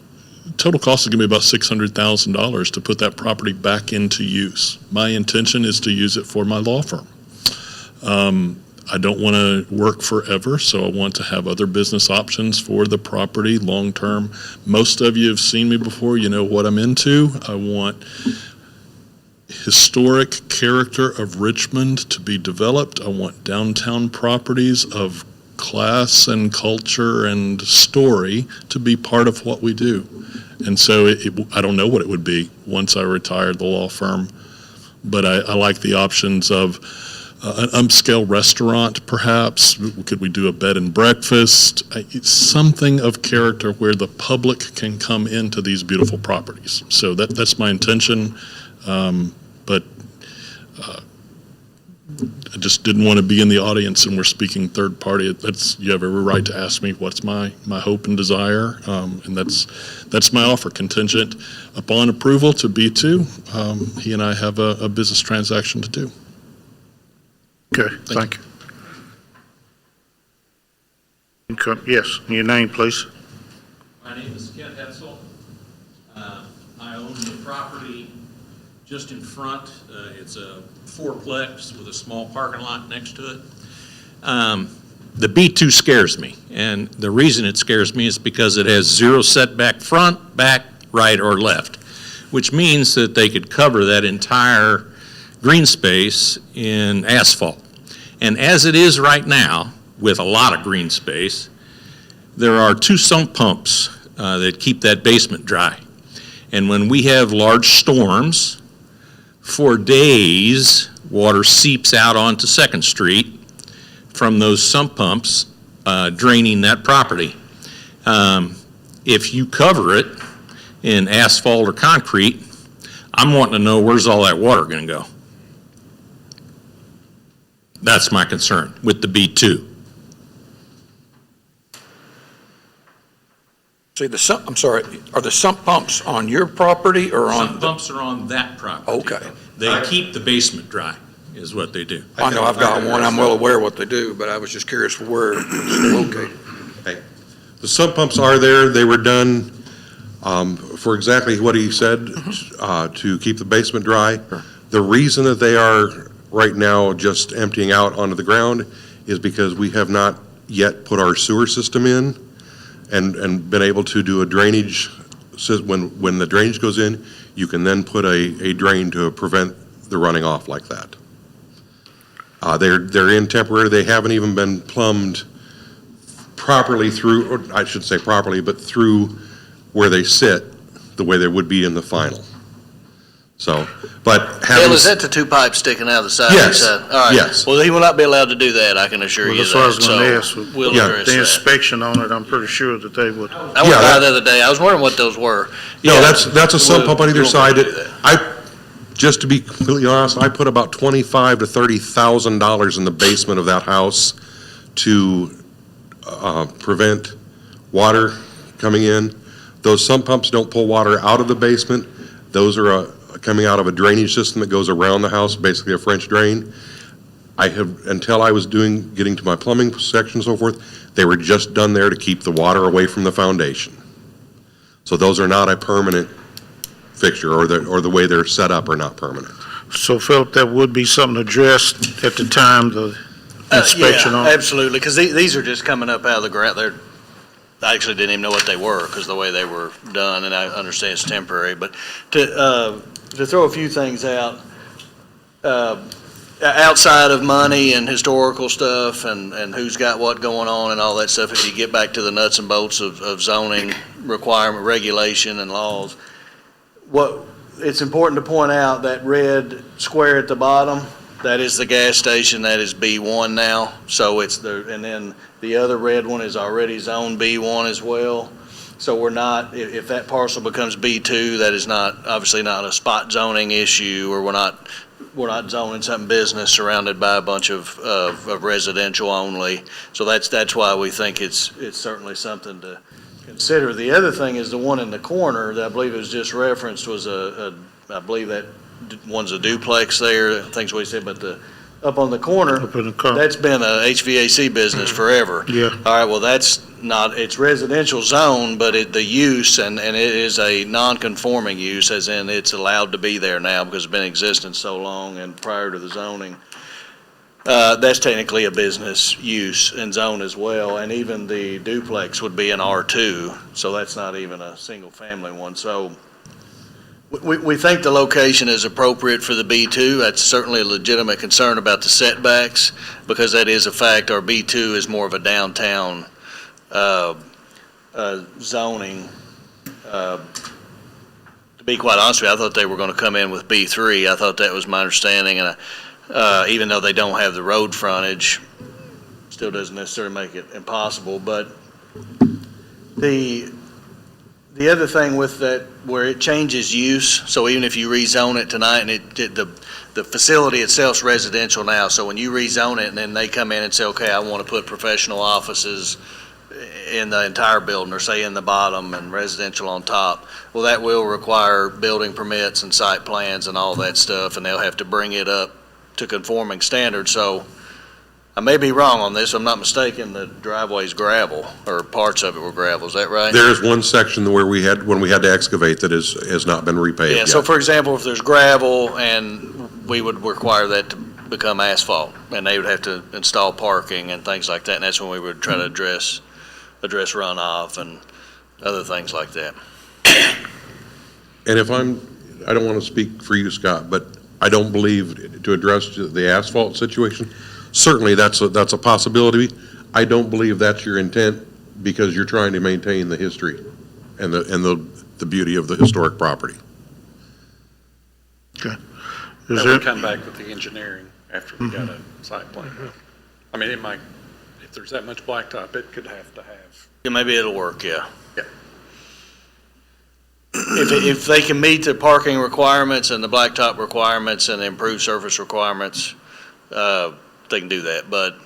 total cost is going to be about $600,000 to put that property back into use. My intention is to use it for my law firm. I don't want to work forever, so I want to have other business options for the property long-term. Most of you have seen me before, you know what I'm into. I want historic character of Richmond to be developed. I want downtown properties of class and culture and story to be part of what we do. And so I don't know what it would be once I retire the law firm, but I like the options of an upscale restaurant, perhaps. Could we do a bed and breakfast? Something of character where the public can come into these beautiful properties. So that's my intention. But I just didn't want to be in the audience and we're speaking third party. You have every right to ask me what's my hope and desire, and that's my offer, contingent upon approval to B2. He and I have a business transaction to do. Okay, thank you. Okay, yes, your name, please. My name is Kent Hetzel. own the property just in front. It's a fourplex with a small parking lot next to it. The B2 scares me, and the reason it scares me is because it has zero setback front, back, right, or left, which means that they could cover that entire green space in asphalt. And as it is right now, with a lot of green space, there are 2 sump pumps that keep that basement dry. And when we have large storms, for days, water seeps out onto 2nd Street from those sump pumps draining that property. If you cover it in asphalt or concrete, I'm wanting to know where's all that water going to go. That's my concern with the B2. See, I'm sorry, are the sump pumps on your property or on? Sump pumps are on that property. Okay. They keep the basement dry, is what they do. I know I've got one, I'm well aware what they do, but I was just curious where it's located. The sump pumps are there. They were done for exactly what he said, to keep the basement dry. The reason that they are right now just emptying out onto the ground is because we have not yet put our sewer system in and been able to do a drainage. When the drainage goes in, you can then put a drain to prevent the running off like that. They're in temporary. They haven't even been plumbed properly through, or I should say properly, but through where they sit, the way they would be in the final. So, but having... Bill, is that the 2 pipes sticking out of the side? Yes, All right. yes. Well, he will not be allowed to do that, I can assure Well, you that's what I was that. gonna So ask. we'll Yeah, address The that. inspection on it, I'm pretty sure that they would. I went Yeah, by the other day. I was wondering what those were. No, Yeah. that's a sump pump on either We'll side. do that. Just to be completely honest, I put about $25,000 to $30,000 in the basement of that house to prevent water coming in. Those sump pumps don't pull water out of the basement. Those are coming out of a drainage system that goes around the house, basically a French drain. Until I was getting to my plumbing section and so forth, they were just done there to keep the water away from the foundation. So those are not a permanent fixture, or the way they're set up are not permanent. So Philip, that would be something addressed at the time the inspection on Yeah, it? absolutely, because these are just coming up out of the ground. I actually didn't even know what they were because the way they were done, and I understand it's temporary. But to throw a few things out, outside of money and historical stuff and who's got what going on and all that stuff, if you get back to the nuts and bolts of zoning requirement, regulation, and laws, it's important to point out that red square at the bottom, that is the gas station, that is B1 now. So and then the other red one is already zone B1 as well. So we're not, if that parcel becomes B2, that is obviously not a spot zoning issue, or we're not zoning something business surrounded by a bunch of residential only. So that's why we think it's certainly something to consider. The other thing is the one in the corner that I believe it was just referenced was I believe that one's a duplex there, things we said, but up on the corner, Up in the corner. that's been a HVAC business forever. Yeah. All right, well, it's residential zone, but the use, and it is a non-conforming use, as in it's allowed to be there now because it's been in existence so long and prior to the zoning. That's technically a business use and zone as well, and even the duplex would be an R2, so that's not even a single-family one. So we think the location is appropriate for the B2. That's certainly a legitimate concern about the setbacks, because that is a fact. Our B2 is more of a downtown zoning. To be quite honest with you, I thought they were going to come in with B3. I thought that was my understanding, and even though they don't have the road frontage, still doesn't necessarily make it impossible. But the other thing with that, where it changes use, so even if you rezone it tonight, and the facility itself's residential now, so when you rezone it and then they come in and say, okay, I want to put professional offices in the entire building, or say in the bottom and residential on top, well, that will require building permits and site plans and all that stuff, and they'll have to bring it up to conforming standards. So I may be wrong on this, I'm not mistaken, the driveway's gravel, or parts of it were gravel, is that right? There is one section where when we had to excavate that has not been repaved Yeah, yet. so for example, if there's gravel and we would require that to become asphalt, and they would have to install parking and things like that, and that's when we would try to address runoff and other things like that. And I don't want to speak for you, Scott, but I don't believe, to address the asphalt situation, certainly that's a possibility. I don't believe that's your intent, because you're trying to maintain the history and the beauty of the historic property. Is That there, would come back with the engineering after we got a site plan. I mean, it might, if there's that much blacktop, it could have to have. Yeah, maybe it'll work, yeah. Yeah. If they can meet the parking requirements and the blacktop requirements and the improved surface requirements, they can do that. But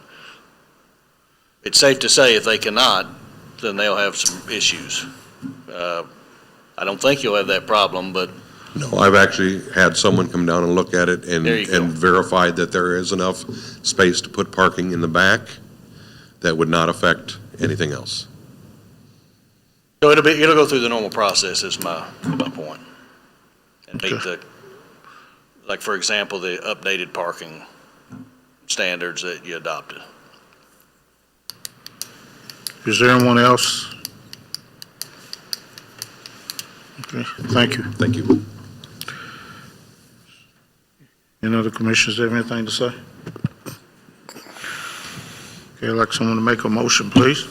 it's safe to say if they cannot, then they'll have some issues. I don't think you'll have that problem, but No, I've actually had someone come down and look at it and There you go. verified that there is enough space to put parking in the back that would not affect anything else. so it'll go through the normal process is my point. And meet Okay. like, for example, the updated parking standards that you adopted. is there anyone else? Okay, thank you. Thank you. Any other commissioners have anything to say? Okay, I'd like someone to make a motion, please.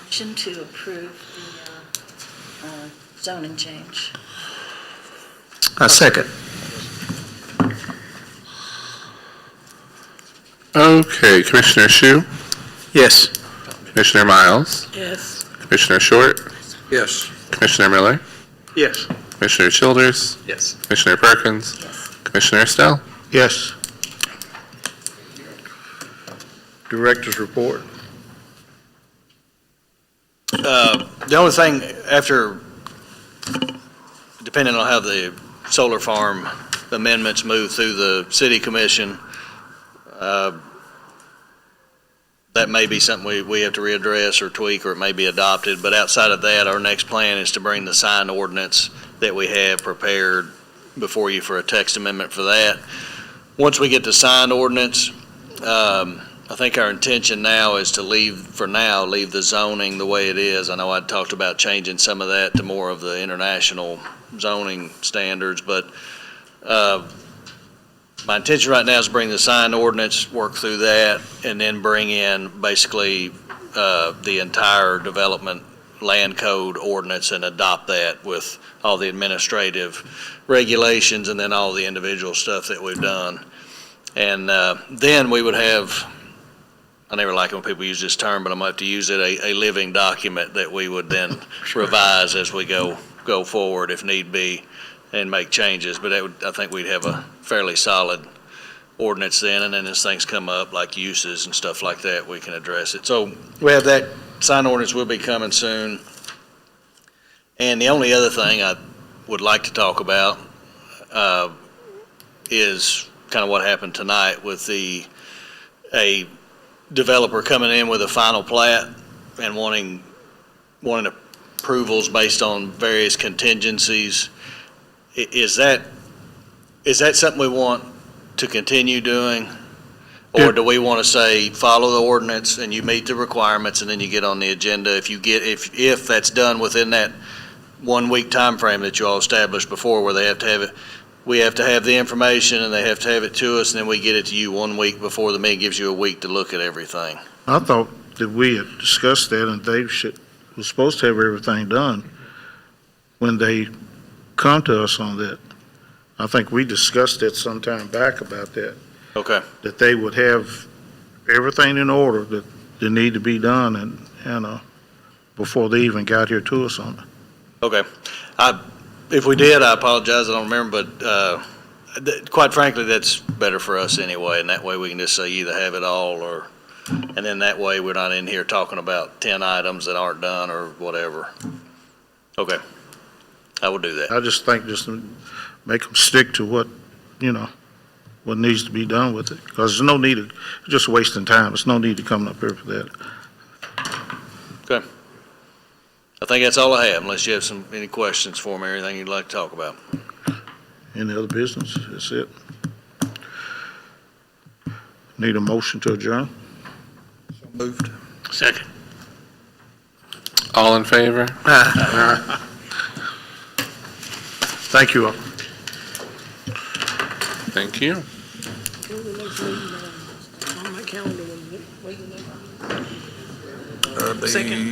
Motion to approve the zoning change. A second. Okay, Commissioner Shu, Yes. Commissioner Miles, Yes. Commissioner Short, Yes. Commissioner Miller, Yes. Commissioner Childers, Yes. Commissioner Perkins, Commissioner Estelle. Yes. Director's report. The only thing after, depending on how the solar farm amendments move through the city commission, that may be something we have to readdress or tweak, or it may be adopted. But outside of that, our next plan is to bring the sign ordinance that we have prepared before you for a text amendment for that. Once we get the signed ordinance, I think our intention now is to leave the zoning the way it is. I know I talked about changing some of that to more of the international zoning standards, but my intention right now is to bring the signed ordinance, work through that, and then bring in basically the entire development land code ordinance and adopt that with all the administrative regulations and then all the individual stuff that we've done. And then we would have, I never like it when people use this term, but I'm going to have to use it, a living document that we would then revise as we go forward if need be and make changes. But I think we'd have a fairly solid ordinance then, and then as things come up, like uses and stuff like that, we can address it. So we have that sign ordinance will be coming soon. And the only other thing I would like to talk about is kind of what happened tonight with a developer coming in with a final plat and wanting approvals based on various contingencies. Is that something we want to continue doing? Or do we want to say, follow the ordinance and you meet the requirements and then you get on the agenda? If that's done within that 1 week time frame that you all established before, where they have to have it, we have to have the information and they have to have it to us, and then we get it to you 1 week before the meeting, gives you a week to look at everything. I thought that we had discussed that, and Dave was supposed to have everything done when they come to us on that. I think we discussed it some time back about that, Okay. that they would have everything in order that need to be done, and before they even got here to us on it. Okay. If we did, I apologize, I don't remember, but quite frankly, that's better for us anyway, and that way we can just say either have it all or, and then that way we're not in here talking about 10 items that aren't done or whatever. Okay. I will do that. I just think just make them stick to what what needs to be done with it, because there's no need, just wasting time. There's no need to come up here for that. I think that's all I have, unless you have any questions for me or anything you'd like to talk about. Any other business? That's it. Need a motion to adjourn? Moved. Second. All in favor? Thank you all. Thank you. The second.